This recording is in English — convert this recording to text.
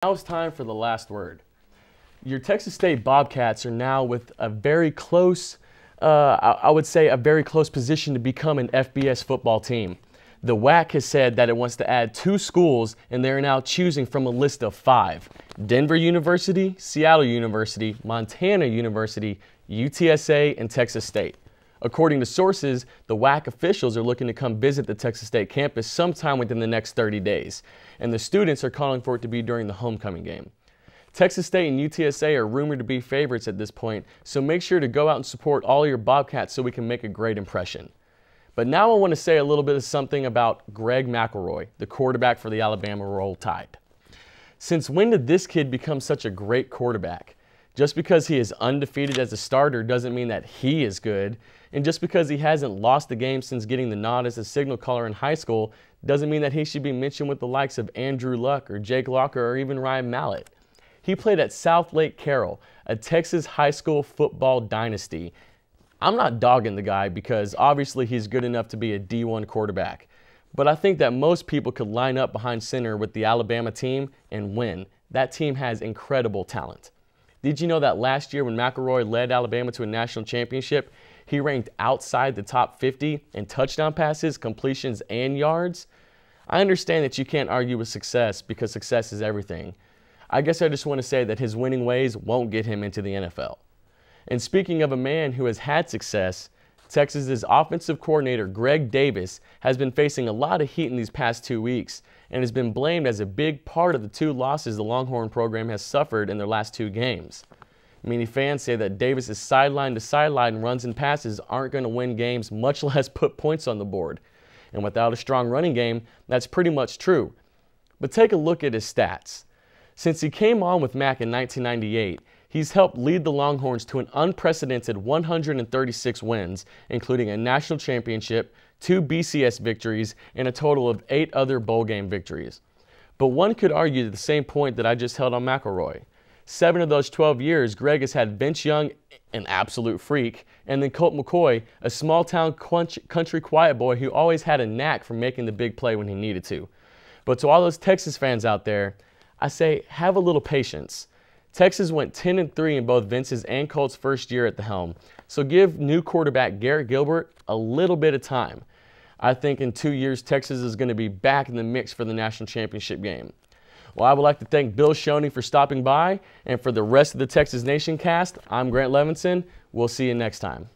Now it's time for the last word. Your Texas State Bobcats are now with a very close, I would say a very close position to become an FBS football team. The WAC has said that it wants to add 2 schools, and they're now choosing from a list of 5. Denver University, Seattle University, Montana University, UTSA, and Texas State. According to sources, the WAC officials are looking to come visit the Texas State campus sometime within the next 30 days, and the students are calling for it to be during the homecoming game. Texas State and UTSA are rumored to be favorites at this point, so make sure to go out and support all your Bobcats so we can make a great impression. But now I want to say a little bit of something about Greg McElroy, the quarterback for the Alabama Roll Tide. Since when did this kid become such a great quarterback? Just because he is undefeated as a starter doesn't mean that he is good, and just because he hasn't lost a game since getting the nod as a signal caller in high school doesn't mean that he should be mentioned with the likes of Andrew Luck or Jake Locker or even Ryan Mallett. He played at South Lake Carroll, a Texas high school football dynasty. I'm not dogging the guy because obviously he's good enough to be a D1 quarterback, but I think that most people could line up behind center with the Alabama team and win. That team has incredible talent. Did you know that last year when McElroy led Alabama to a national championship, he ranked outside the top 50 in touchdown passes, completions, and yards? I understand that you can't argue with success because success is everything. I guess I just want to say that his winning ways won't get him into the NFL. And speaking of a man who has had success, Texas's offensive coordinator Greg Davis has been facing a lot of heat in these past 2 weeks and has been blamed as a big part of the 2 losses the Longhorn program has suffered in their last 2 games. Many fans say that Davis's sideline to sideline runs and passes aren't going to win games, much less put points on the board. And without a strong running game, that's pretty much true. But take a look at his stats. Since he came on with Mac in 1998, he's helped lead the Longhorns to an unprecedented 136 wins, including a national championship, 2 BCS victories, and a total of 8 other bowl game victories. But one could argue the same point that I just held on McElroy. 7 of those 12 years, Greg has had Vince Young, an absolute freak, and then Colt McCoy, a small-town country quiet boy who always had a knack for making the big play when he needed to. But to all those Texas fans out there, I say have a little patience. Texas went 10-3 in both Vince's and Colt's first year at the helm, so give new quarterback Garrett Gilbert a little bit of time. I think in 2 years, Texas is going to be back in the mix for the national championship game. Well, I would like to thank Bill Shoney for stopping by, and for the rest of the Texas Nation cast, I'm Grant Levinson. We'll see you next time.